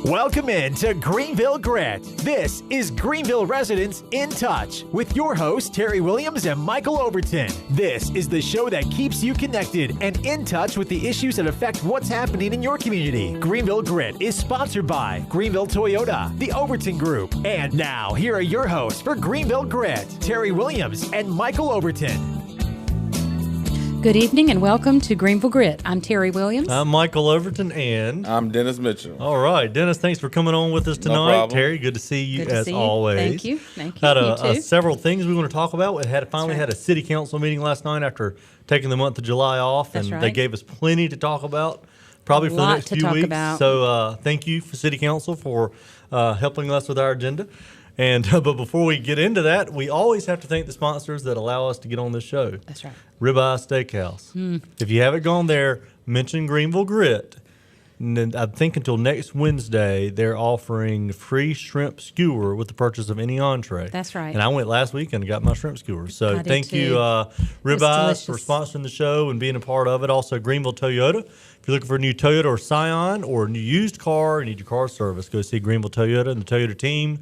Welcome in to Greenville Grit. This is Greenville Residents in Touch with your hosts, Terry Williams and Michael Overton. This is the show that keeps you connected and in touch with the issues that affect what's happening in your community. Greenville Grit is sponsored by Greenville Toyota, the Overton Group. And now, here are your hosts for Greenville Grit, Terry Williams and Michael Overton. Good evening and welcome to Greenville Grit. I'm Terry Williams. I'm Michael Overton and I'm Dennis Mitchell. All right, Dennis, thanks for coming on with us tonight. No problem. Terry, good to see you Good to see you. always. Thank you. Had several things we want to talk about. We had a city council meeting last night after taking the month of July off, That's and right. they gave us plenty to talk about, probably for the next few weeks. So thank you for city council for helping us with our agenda. And but before we get into that, we always have to thank the sponsors that allow us to get on this show. That's right. Ribeye Steakhouse. If you haven't gone there, mention Greenville Grit. And then I think until next Wednesday, they're offering free shrimp skewer with the purchase of any entree. That's right. And I went last week and got my shrimp skewer. So I did thank you, too. Ribeye, for delicious. sponsoring the show and being a part of it. Also, Greenville Toyota. If you're looking for a new Toyota or Scion or a new used car and need your car service, go see Greenville Toyota and the Toyota team.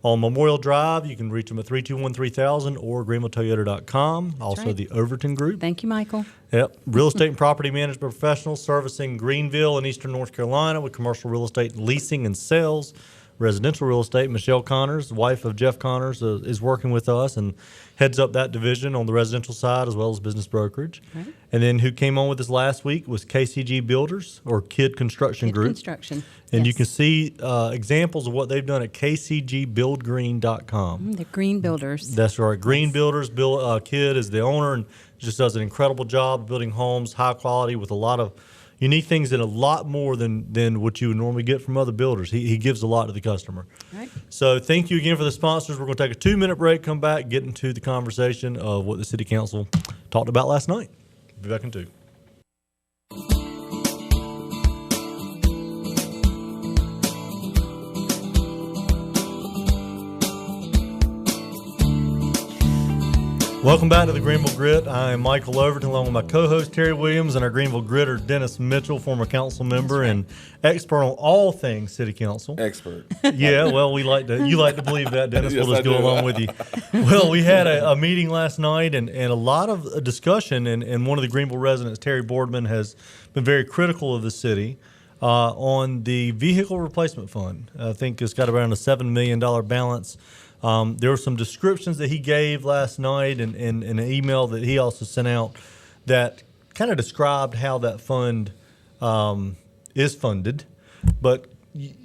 On Memorial Drive, you can reach them at 321-3000 or greenvilletoyota.com. Also, right. the Overton Group. Thank you, Michael. Yep. Real estate and property management professionals servicing Greenville and Eastern North Carolina with commercial real estate leasing and sales. Residential real estate, Michelle Connors, wife of Jeff Connors, is working with us and heads up that division on the residential side as well as business brokerage. Right. And then who came on with us last week was KCG Builders or Kidd Construction Kid Group. Construction. And you Yes. can see examples of what they've done at kcgbuildgreen.com. The Green Builders. That's right. Green Builders. Bill Kidd is the owner and just does an incredible job building homes, high quality, with a lot of unique things and a lot more than what you would normally get from other builders. He gives a lot to the customer. Right. So thank you again for the sponsors. We're going to take a 2-minute break, come back, get into the conversation of what the city council talked about last night. Be back in 2. Welcome back to the Greenville Grit. I am Michael Overton along with my co-host Terry Williams and our Greenville Gritter Dennis Mitchell, former council member and expert on all things city council. Expert. Yeah, well, you like to believe that, Dennis. Yes, We'll just I go do. along with you. Well, we had a meeting last night and a lot of discussion, and one of the Greenville residents, Terry Boardman, has been very critical of the city on the vehicle replacement fund. I think it's got around a $7 million balance. There were some descriptions that he gave last night and an email that he also sent out that kind of described how that fund is funded. But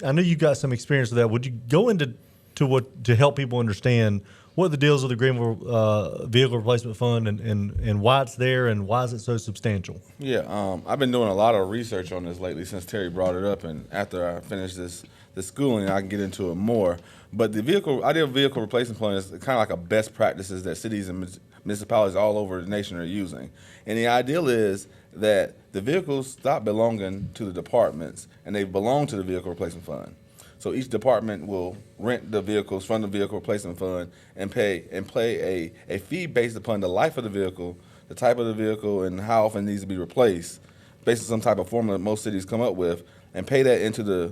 I know you got some experience with that. Would you go into to help people understand what the deals with the Greenville Vehicle Replacement Fund and why it's there and why is it so substantial? Yeah, I've been doing a lot of research on this lately since Terry brought it up, and after I finish this schooling, I can get into it more. But the idea of vehicle replacement fund is kind of like a best practices that cities and municipalities all over the nation are using. And the ideal is that the vehicles stop belonging to the departments and they belong to the vehicle replacement fund. So each department will rent the vehicles from the vehicle replacement fund and pay a fee based upon the life of the vehicle, the type of the vehicle, and how often it needs to be replaced, based on some type of formula that most cities come up with, and pay that into the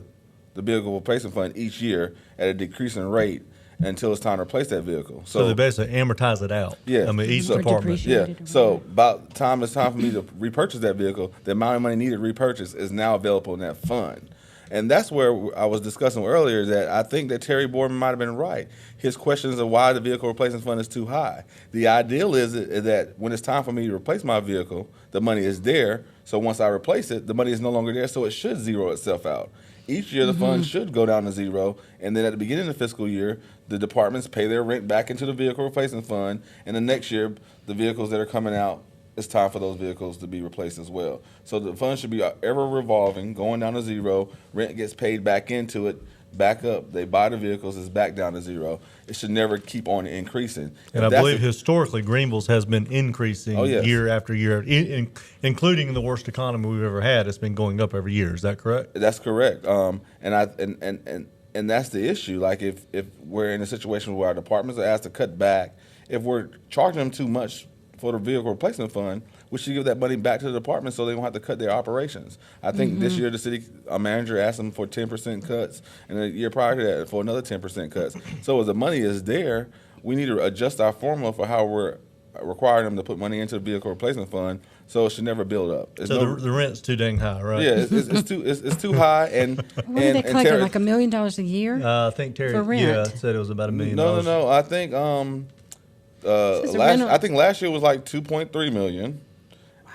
vehicle replacement fund each year at a decreasing rate until it's time to replace that vehicle. So they basically amortize it out. Yeah. I mean, each Or department. depreciate. Yeah. So about the time it's time for me to repurchase that vehicle, the amount of money needed to repurchase is now available in that fund. And that's where I was discussing earlier that I think that Terry Boardman might have been right. His questions of why the vehicle replacement fund is too high. The ideal is that when it's time for me to replace my vehicle, the money is there. So once I replace it, the money is no longer there, so it should zero itself out. Each year, the fund should go down to zero, and then at the beginning of the fiscal year, the departments pay their rent back into the vehicle replacement fund, and the next year, the vehicles that are coming out, it's time for those vehicles to be replaced as well. So the fund should be ever revolving, going down to zero, rent gets paid back into it, back up, they buy the vehicles, it's back down to zero. It should never keep on increasing. And I believe historically Greenville's has been increasing year after year, including the worst economy we've ever had. It's been going up every year. Is that correct? That's correct. And that's the issue. Like if we're in a situation where our departments are asked to cut back, if we're charging them too much for the vehicle replacement fund, we should give that money back to the department so they don't have to cut their operations. I think this year the city manager asked them for 10% cuts, and the year prior to that for another 10% cuts. So as the money is there, we need to adjust our formula for how we're requiring them to put money into the vehicle replacement fund, so it should never build up. So the rent's too dang high, right? Yeah, it's too high, and What are they collecting, like $1 million a year? I think Terry For rent? said it was about $1 million. No. I think I think last year was like 2.3 million,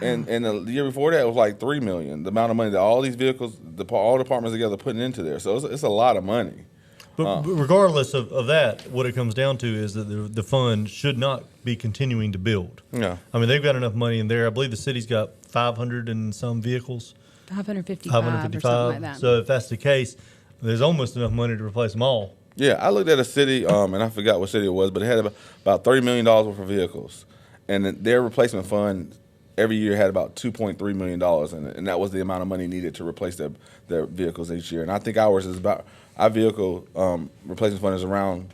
and the year before that it was like 3 million. The amount of money that all these vehicles, all departments together, putting into there. So it's a lot of money. But regardless of that, what it comes down to is that the fund should not be continuing to build. Yeah. I mean, they've got enough money in there. I believe the city's got 500 and some vehicles. 555 or something like that. So if that's the case, there's almost enough money to replace them all. Yeah, I looked at a city, and I forgot what city it was, but it had about $30 million worth of vehicles. And their replacement fund every year had about $2.3 million in it. And that was the amount of money needed to replace their vehicles each year. And I think ours is about, our vehicle replacement fund is around,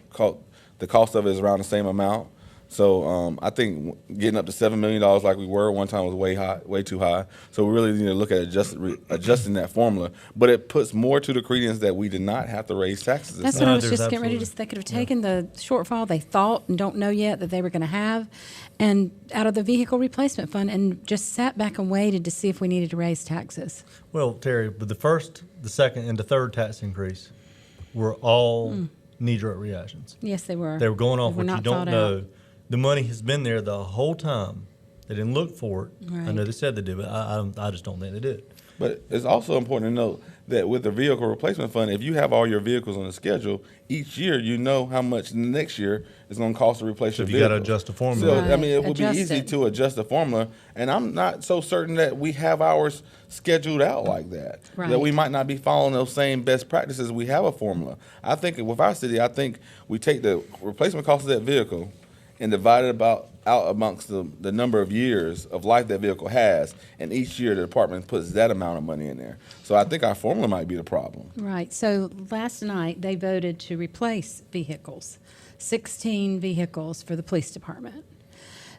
the cost of it is around the same amount. So I think getting up to $7 million like we were one time was way too high. So we really need to look at adjusting that formula. But it puts more to the credence that we did not have to raise taxes. That's what I was just getting ready to say. They could have taken the shortfall they thought and don't know yet that they were going to have, and out of the vehicle replacement fund, and just sat back and waited to see if we needed to raise taxes. Well, Terry, but the first, the second, and the third tax increase were all knee-jerk reactions. Yes, they were. They were going off They were what you not don't thought know. out. The money has been there the whole time. They didn't look for it. Right. I know they said they did, but I just don't think they did. But it's also important to note that with the vehicle replacement fund, if you have all your vehicles on the schedule, each year you know how much the next year is going to cost to replace your You vehicle. got to adjust the formula. So, I mean, it would be Adjust easy it. to adjust the formula, and I'm not so certain that we have ours scheduled out like that. Right. That we might not be following those same best practices. We have a formula. I think with our city, I think we take the replacement cost of that vehicle and divide it out amongst the number of years of life that vehicle has, and each year the department puts that amount of money in there. So I think our formula might be the problem. Right. So last night they voted to replace vehicles, 16 vehicles for the police department.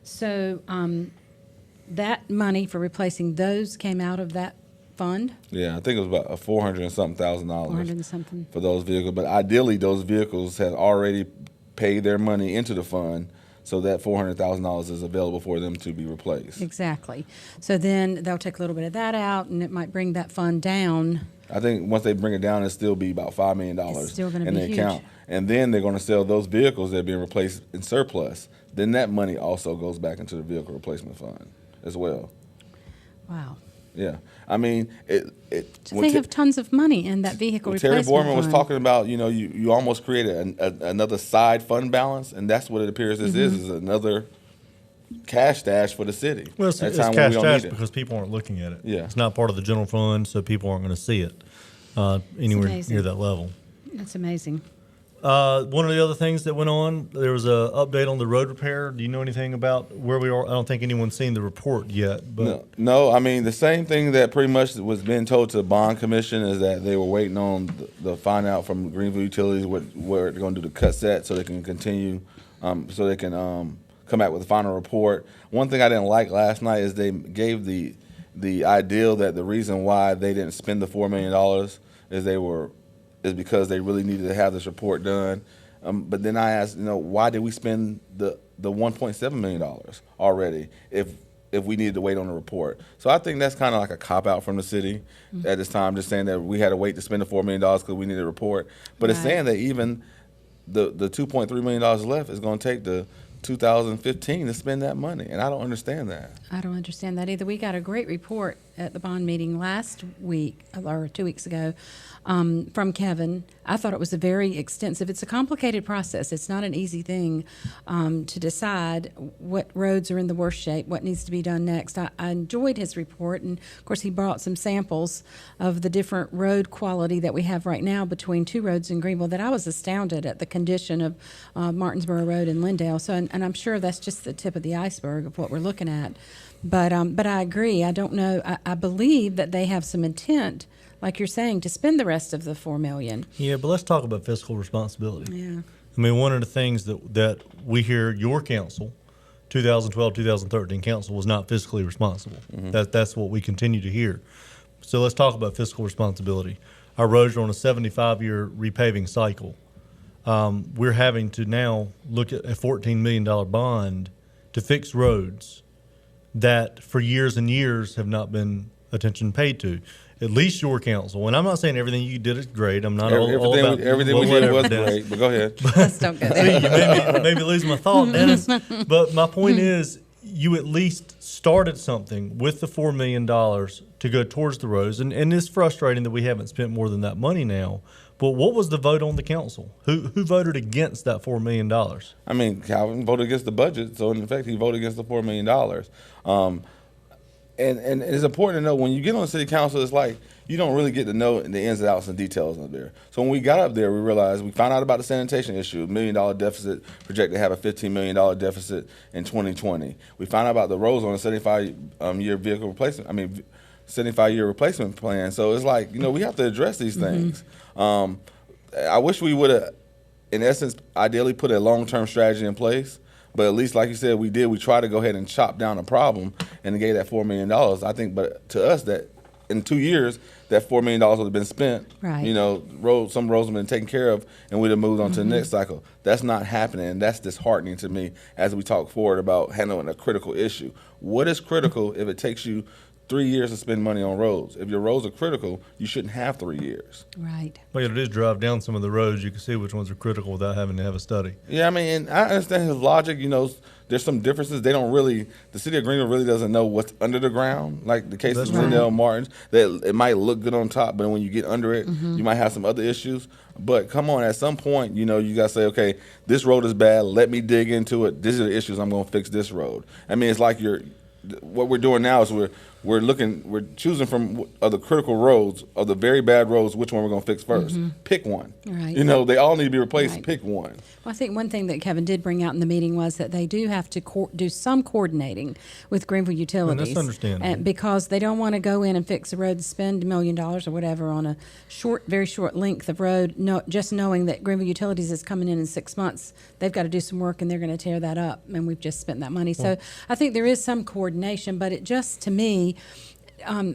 So that money for replacing those came out of that fund. Yeah, I think it was about $400 and something thousand 400 and something. for those vehicles. But ideally, those vehicles had already paid their money into the fund, so that $400,000 is available for them to be replaced. Exactly. So then they'll take a little bit of that out, and it might bring that fund down. I think once they bring it down, it'll still be about $5 million It's still gonna in be the huge. account. And then they're going to sell those vehicles that are being replaced in surplus. Then that money also goes back into the vehicle replacement fund as well. Wow. Yeah, I mean, So they have tons of money in that vehicle Terry replacement Borman was fund. talking about, you almost created another side fund balance, and that's what it appears this is another cash stash for the city. Well, it's at a time when cash we don't stash need it. because people aren't looking at it. Yeah. It's not part of the general fund, so people aren't going to see it anywhere amazing. near that level. That's amazing. One of the other things that went on, there was an update on the road repair. Do you know anything about where we are? I don't think anyone's seen the report yet. But No, I mean, the same thing that pretty much was being told to the bond commission is that they were waiting on the find out from Greenville Utilities where they're going to do the cut set so they can continue, so they can come back with the final report. One thing I didn't like last night is they gave the ideal that the reason why they didn't spend the $4 million is because they really needed to have this report done. But then I asked, why did we spend the $1.7 million already if we needed to wait on the report? So I think that's kind of like a cop-out from the city at this time, just saying that we had to wait to spend the $4 million because we needed a report. But it's Right. saying that even the $2.3 million left is going to take the 2015 to spend that money, and I don't understand that. I don't understand that either. We got a great report at the bond meeting last week, or 2 weeks ago, from Kevin. I thought it was it's a complicated process. It's not an easy thing to decide what roads are in the worst shape, what needs to be done next. I enjoyed his report, and of course he brought some samples of the different road quality that we have right now between two roads in Greenville that I was astounded at the condition of Martinsboro Road and Lindale. So, and I'm sure that's just the tip of the iceberg of what we're looking at. But I agree. I don't know. I believe that they have some intent, like you're saying, to spend the rest of the $4 million. Yeah, but let's talk about fiscal responsibility. Yeah. I mean, one of the things that we hear your council 2012, 2013 council was not fiscally responsible. That's what we continue to hear. So let's talk about fiscal responsibility. Our roads are on a 75-year repaving cycle. We're having to now look at a $14 million bond to fix roads that for years and years have not been attention paid to. At least your council. And I'm not saying everything you did is great. I'm not all about everything we did was great, but go ahead. Let's don't go there. See, you made me lose my thought, Dennis. But my point is, you at least started something with the $4 million to go towards the roads. And it's frustrating that we haven't spent more than that money now. But what was the vote on the council? Who voted against that $4 million? I mean, Calvin voted against the budget, so in effect, he voted against the $4 million. And it's important to know when you get on the city council, it's like you don't really get to know the ins and outs and details up there. So when we got up there, we found out about the sanitation issue, $1 million deficit, projected to have a $15 million deficit in 2020. We found out about the roads on a 75-year vehicle replacement. 75-year replacement plan. So it's like, we have to address these things. I wish we would have, in essence, ideally put a long-term strategy in place. But at least, like you said, we did. We tried to go ahead and chop down a problem and gave that $4 million. I think, but to us, that in 2 years, that $4 million would have been spent. Right. Some roads have been taken care of, and we'd have moved on to the next cycle. That's not happening, and that's disheartening to me as we talk forward about handling a critical issue. What is critical if it takes you 3 years to spend money on roads? If your roads are critical, you shouldn't have 3 years. Right. Well, you just drive down some of the roads, you can see which ones are critical without having to have a study. Yeah, and I understand his logic. There's some differences. The city of Greenville really doesn't know what's under the ground. Like the case of Lindell Martin's, that it might look good on top, but when you get under it, you might have some other issues. But come on, at some point, you got to say, okay, this road is bad. Let me dig into it. These are the issues. I'm going to fix this road. It's like what we're doing now is we're choosing from the critical roads, of the very bad roads, which one we're going to fix first. Pick one. Right. They all need to be replaced. Right. Pick one. Well, I think one thing that Kevin did bring out in the meeting was that they do have to do some coordinating with Greenville Utilities. And that's understandable. Because they don't want to go in and fix a road, spend $1 million or whatever on a very short length of road, just knowing that Greenville Utilities is coming in 6 months. They've got to do some work, and they're going to tear that up, and we've just spent that money. So I think there is some coordination, but it just, to me,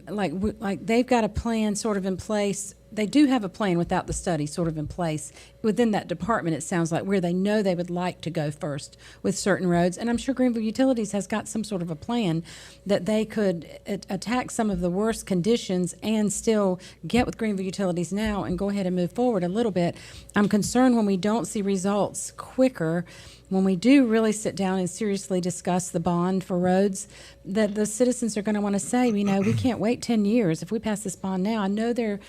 like they've got a plan sort of in place. They do have a plan without the study sort of in place within that department. It sounds like where they know they would like to go first with certain roads, and I'm sure Greenville Utilities has got some sort of a plan that they could attack some of the worst conditions and still get with Greenville Utilities now and go ahead and move forward a little bit. I'm concerned when we don't see results quicker. When we do really sit down and seriously discuss the bond for roads, that the citizens are going to want to say, we can't wait 10 years. If we pass this bond now, I know there are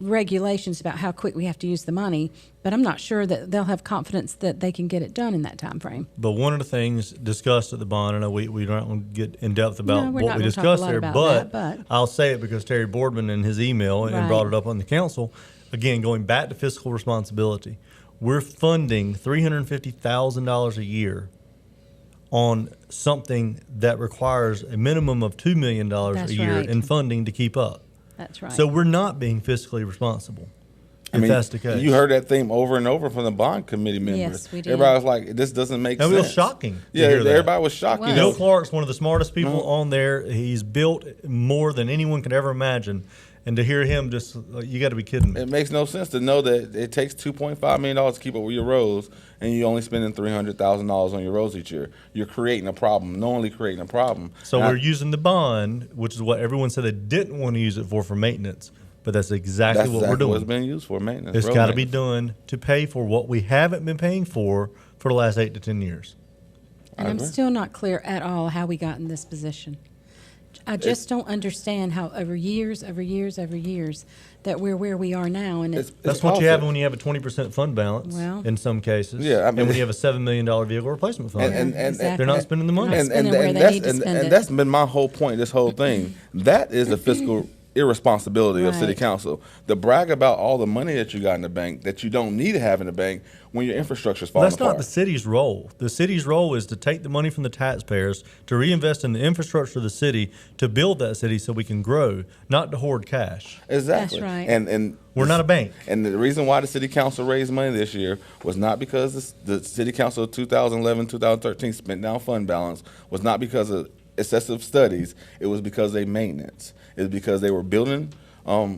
regulations about how quick we have to use the money, but I'm not sure that they'll have confidence that they can get it done in that time frame. But one of the things discussed at the bond, I know we don't want to get in depth about what we discussed there, but I'll say it because Terry Boardman in his email and brought it up on the council, again, going back to fiscal responsibility, we're funding $350,000 a year on something that requires a minimum of $2 million a year in funding to keep up. That's right. So we're not being fiscally responsible. If that's the case. You heard that theme over and over from the bond committee members. Yes, we did. Everybody was like, "This doesn't make sense." It was shocking. Yeah, everybody was shocked. Bill Clark's one of the smartest people on there. He's built more than anyone could ever imagine. And to hear him just, you got to be kidding me. It makes no sense to know that it takes $2.5 million to keep up with your roads, and you're only spending $300,000 on your roads each year. You're creating a problem, knowingly creating a problem. So we're using the bond, which is what everyone said they didn't want to use it for maintenance. But that's exactly what we're doing. What it's been used for, maintenance. It's got to be done to pay for what we haven't been paying for the last 8 to 10 years. And I'm still not clear at all how we got in this position. I just don't understand how over years, that we're where we are now. And that's what you have when you have a 20% fund balance in some cases. Yeah, and when you have a $7 million vehicle replacement fund. And they're not spending the money. And that's been my whole point, this whole thing. That is a fiscal irresponsibility of city Right. council. The brag about all the money that you got in the bank that you don't need to have in the bank when your infrastructure is falling That's apart. not the city's role. The city's role is to take the money from the taxpayers to reinvest in the infrastructure of the city to build that city so we can grow, not to hoard cash. Exactly. That's right. And We're not a bank. And the reason why the city council raised money this year was not because the city council of 2011, 2013 spent down fund balance, was not because of excessive studies. It was because they maintenance. It was because they were building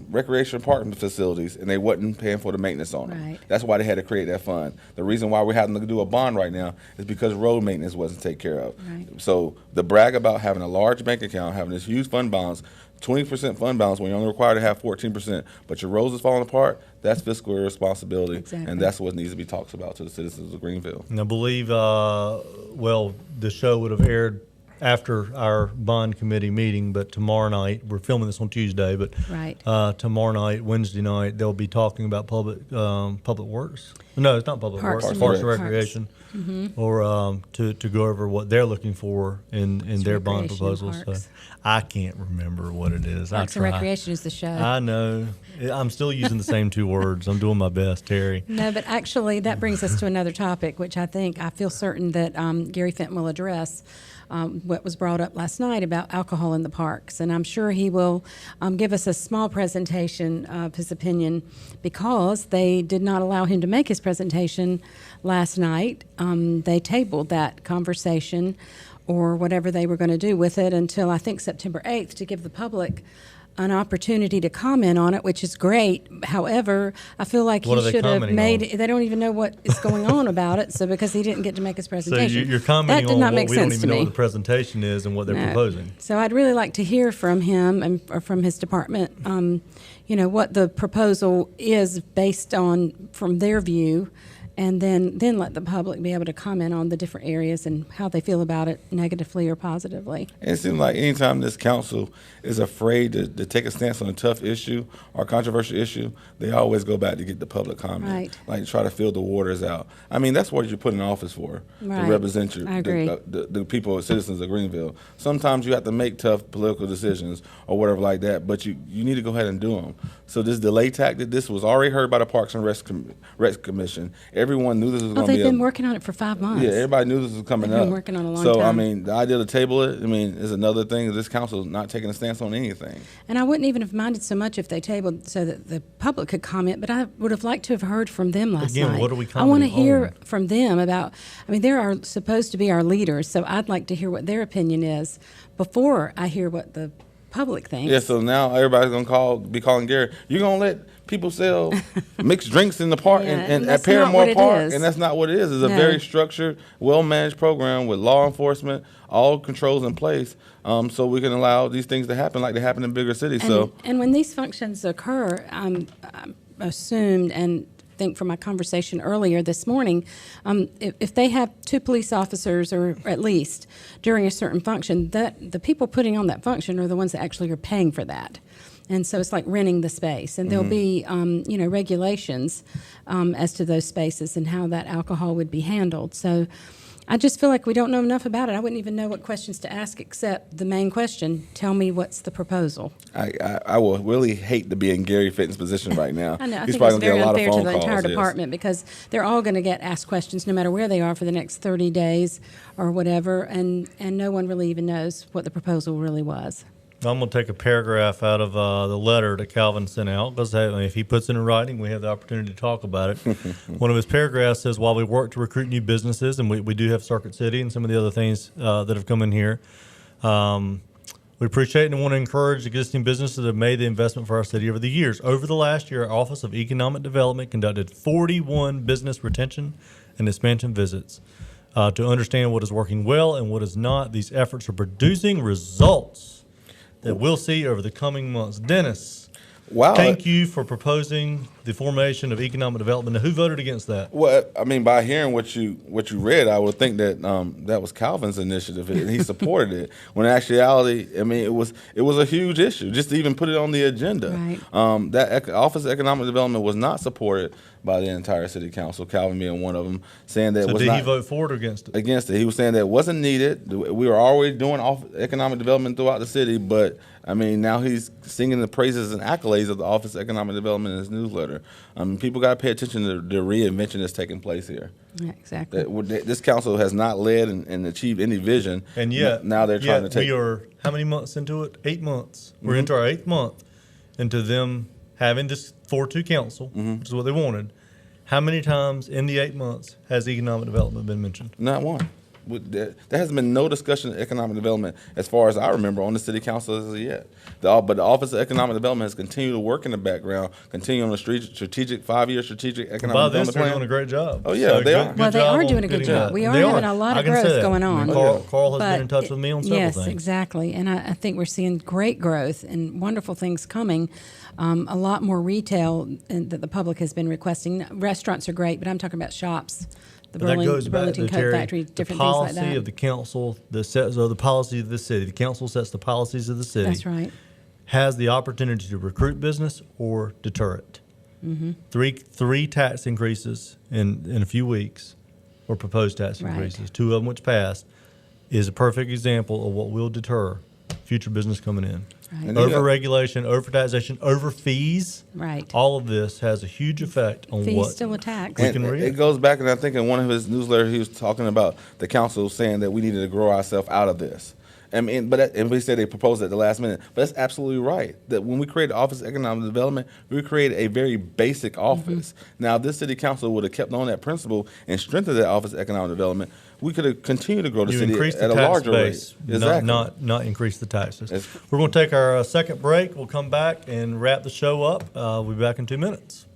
recreation park facilities and they wasn't paying for the maintenance on them. Right. That's why they had to create that fund. The reason why we're having to do a bond right now is because road maintenance wasn't taken care of. Right. So the brag about having a large bank account, having this huge fund balance, 20% fund balance when you're only required to have 14%, but your roads is falling apart, that's fiscal irresponsibility, Exactly. and that's what needs to be talked about to the citizens of Greenville. And I believe, the show would have aired after our bond committee meeting, but tomorrow night, we're filming this on Tuesday, but Right. Tomorrow night, Wednesday night, they'll be talking about public works. No, it's not public Parks works, and parks and Rec. recreation, or to go over what they're looking for in their bond recreation and proposals. So parks. I can't remember what it is. Parks I and try. Recreation is the show. I know. I'm still using the same two words. I'm doing my best, Terry. No, but actually, that brings us to another topic, which I feel certain that Gary Fenton will address. What was brought up last night about alcohol in the parks. And I'm sure he will give us a small presentation of his opinion because they did not allow him to make his presentation last night. They tabled that conversation or whatever they were going to do with it until I think September 8th to give the public an opportunity to comment on it, which is great. However, I feel like What are he they should have commenting made. on? They don't even know what is going on about it. So because he didn't get to make his So presentation, you're commenting that did on not what make we don't sense even to know me. what the presentation is and what they're No. proposing. So I'd really like to hear from him or from his department, what the proposal is based on from their view, and then let the public be able to comment on the different areas and how they feel about it, negatively or positively. And it seems like anytime this council is afraid to take a stance on a tough issue or controversial issue, they always go back to get the public comment, Right. like try to fill the waters out. I mean, that's what you're put in office for, Right. to represent I agree. the people, citizens of Greenville. Sometimes you have to make tough political decisions or whatever like that, but you need to go ahead and do them. So this delay tactic, this was already heard by the Parks and Rec Commission. Everyone knew this was Oh, going to they've be been working on it for 5 months. Yeah, everybody knew this was coming They've up. been working on it a long so, I time. mean, the idea to table it, is another thing that this council is not taking a stance on anything. And I wouldn't even have minded so much if they tabled so that the public could comment, but I would have liked to have heard from them last Again, night. what are we I want to commenting hear on? from them about, they are supposed to be our leaders, so I'd like to hear what their opinion is before I hear what the public thinks. Yeah, so now everybody's gonna be calling Gary. You're gonna let people sell mixed drinks in the park Yeah, and and at that's not Paramore what it Park, is. and that's not what it is. It's a No. very structured, well-managed program with law enforcement, all controls in place, so we can allow these things to happen like they happen in bigger cities. And when these functions occur, I'm assumed and think from my conversation earlier this morning, if they have 2 police officers or at least during a certain function, that the people putting on that function are the ones that actually are paying for that. And so it's like renting the space, and there'll be, regulations as to those spaces and how that alcohol would be handled. So I just feel like we don't know enough about it. I wouldn't even know what questions to ask except the main question, tell me what's the proposal. I will really hate to be in Gary Fenton's position right now. I know. I He's think probably it's gonna get very a lot of unfair phone to the calls. entire yes. department because they're all going to get asked questions no matter where they are for the next 30 days or whatever, and no one really even knows what the proposal really was. I'm going to take a paragraph out of the letter that Calvin sent out because if he puts it in writing, we have the opportunity to talk about it. One of his paragraphs says, while we work to recruit new businesses, and we do have Circuit City and some of the other things that have come in here, we appreciate and want to encourage existing businesses that have made the investment for our city over the years. Over the last year, our Office of Economic Development conducted 41 business retention and expansion visits to understand what is working well and what is not. These efforts are producing results that we'll see over the coming months. Dennis, Wow. thank you for proposing the formation of economic development. Now, who voted against that? Well, by hearing what you read, I would think that that was Calvin's initiative, and he supported it. When in actuality, it was a huge issue just to even put it on the agenda. Right. That Office of Economic Development was not supported by the entire city council. Calvin being one of them, saying that So was did not he vote for it or against it? against it. He was saying that it wasn't needed. We were already doing economic development throughout the city, but I mean, now he's singing the praises and accolades of the Office of Economic Development in his newsletter. People got to pay attention to the reinvention that's taking place here. Yeah, exactly. This council has not led and achieved any vision. And yet, now they're trying to take. We are how many months into it? 8 months. We're into our 8th month into them having this 4-2 council, which is what they wanted. How many times in the 8 months has economic development been mentioned? Not one. There hasn't been no discussion of economic development, as far as I remember, on the city council as of yet. But the Office of Economic Development has continued to work in the background, continue on the strategic 5-year strategic economic development plan. They're doing a great job. Oh, yeah, they are. Well, they are doing a good job. We are having a lot of growth going on. Carl has been in touch with me on several things. Yes, exactly. And I think we're seeing great growth and wonderful things coming. A lot more retail that the public has been requesting. Restaurants are great, but I'm talking about shops. The Burlington Coat Factory, different things like that. The policy of the council that sets the policy of the city. The council sets the policies of the city. That's right. Has the opportunity to recruit business or deter it. Three tax increases in a few weeks, or proposed tax increases. 2 of them which passed, is a perfect example of what will deter future business coming in. Right. Over-regulation, over-taxation, over-fees. Right. All of this has a huge effect on fees what still a tax. we can read. It goes back, and I think in one of his newsletters he was talking about the council saying that we needed to grow ourselves out of this. And we said they proposed it at the last minute. But that's absolutely right. That when we created the Office of Economic Development, we created a very basic office. Now, if this city council would have kept on that principle and strengthened that Office of Economic Development, we could have continued to grow the city at a larger rate. Exactly. Not increase the taxes. We're going to take our second break. We'll come back and wrap the show up. We'll be back in 2 minutes.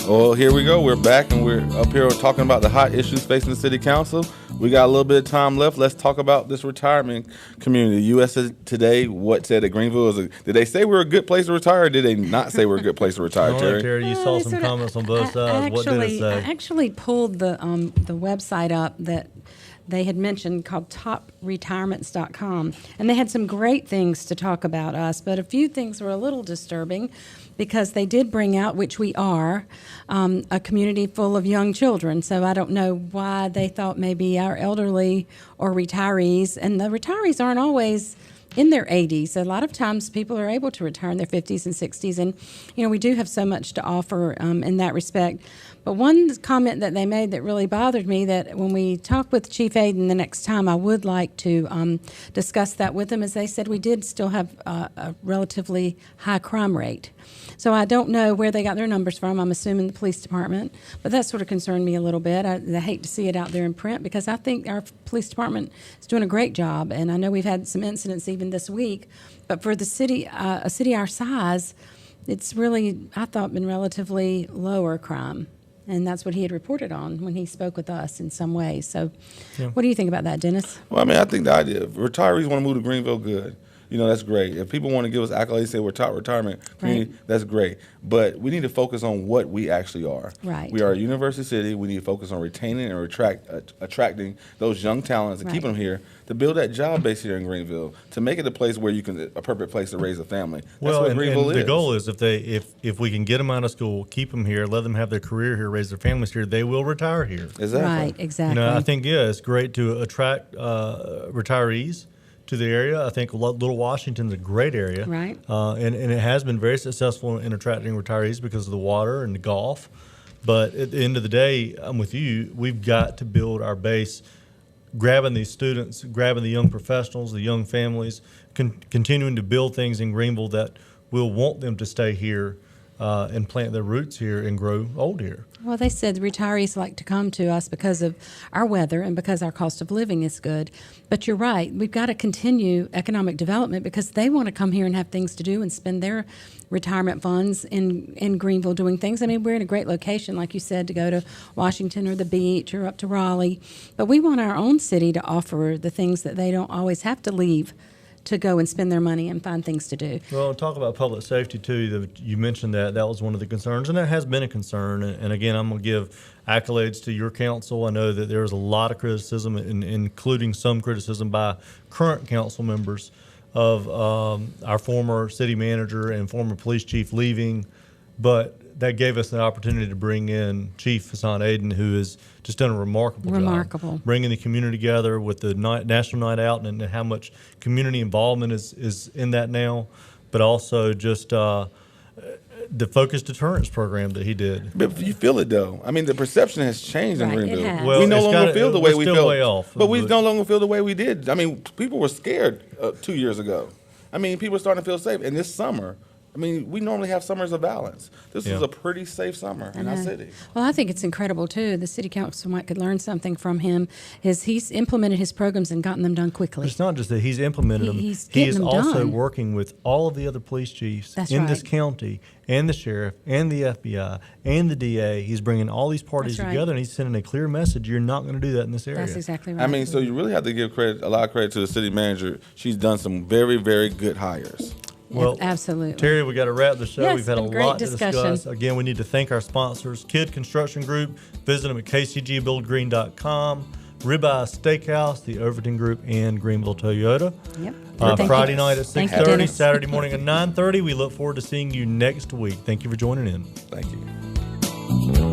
Well, here we go. We're back, and we're up here talking about the hot issues facing the city council. We got a little bit of time left. Let's talk about this retirement community. USA Today, what said that Greenville is did they say we're a good place to retire, or did they not say we're a good place to retire, Terry? Terry, you saw some comments on both sides. What did it say? I actually pulled the website up that they had mentioned called topretirements.com, and they had some great things to talk about us, but a few things were a little disturbing because they did bring out, which we are, a community full of young children. So I don't know why they thought maybe our elderly or retirees, and the retirees aren't always in their 80s. A lot of times people are able to retire in their 50s and 60s, and we do have so much to offer in that respect. But one comment that they made that really bothered me, that when we talk with Chief Aiden the next time, I would like to discuss that with them, is they said we did still have a relatively high crime rate. So I don't know where they got their numbers from. I'm assuming the police department. But that sort of concerned me a little bit. I hate to see it out there in print because I think our police department is doing a great job. And I know we've had some incidents even this week. But for the city, a city our size, it's really, I thought, been relatively lower crime. And that's what he had reported on when he spoke with us in some ways. So What do you think about that, Dennis? Well, I mean, I think the idea of retirees want to move to Greenville, good. That's great. If people want to give us accolades, say we're top retirement community, that's great. But we need to focus on what we actually are. Right. We are a university city. We need to focus on retaining and attracting those young talents and keeping them here to build that job base here in Greenville, to make it a place where you can, a perfect place to raise a family. That's what Greenville is. The goal is if we can get them out of school, keep them here, let them have their career here, raise their families here, they will retire here. Exactly. Right, exactly. I think, it's great to attract retirees to the area. I think Little Washington's a great area. Right. And it has been very successful in attracting retirees because of the water and the golf. But at the end of the day, I'm with you. We've got to build our base, grabbing these students, grabbing the young professionals, the young families, continuing to build things in Greenville that will want them to stay here and plant their roots here and grow old here. Well, they said retirees like to come to us because of our weather and because our cost of living is good. But you're right. We've got to continue economic development because they want to come here and have things to do and spend their retirement funds in Greenville doing things. I mean, we're in a great location, like you said, to go to Washington or the beach or up to Raleigh. But we want our own city to offer the things that they don't always have to leave to go and spend their money and find things to do. Well, talk about public safety, too. You mentioned that was one of the concerns, and that has been a concern. And again, I'm going to give accolades to your council. I know that there was a lot of criticism, including some criticism by current council members of our former city manager and former police chief leaving. But that gave us an opportunity to bring in Chief Hassan Aiden, who has just done a remarkable job. Bringing the community together with the National Night Out and how much community involvement is in that now, but also just the focused deterrence program that he did. But you feel it, though. I mean, the perception has changed in Greenville. Well, we no longer feel the way we felt. But we no longer feel the way we did. I mean, people were scared 2 years ago. I mean, people are starting to feel safe. And this summer, I mean, we normally have summers of balance. This was a pretty safe summer in our city. Well, I think it's incredible, too. The city council could learn something from him. He's implemented his programs and gotten them done quickly. But it's not just that he's implemented them. He is also working with all of the other police chiefs in this county, and the sheriff, and the FBI, and the DA. He's bringing all these parties together, and he's sending a clear message. You're not going to do that in this area. That's exactly right. I mean, so you really have to give a lot of credit to the city manager. She's done some very, very good hires. Well, absolutely. Terry, we got to wrap the show. Yes, we've had a lot to discuss. Again, we need to thank our sponsors, Kidd Construction Group. Visit them at kcgbuildgreen.com. Ribeye Steakhouse, the Overton Group, and Greenville Toyota. Yep. Friday night at 6:30, Saturday morning at 9:30. We look forward to seeing you next week. Thank you for joining in. Thank you.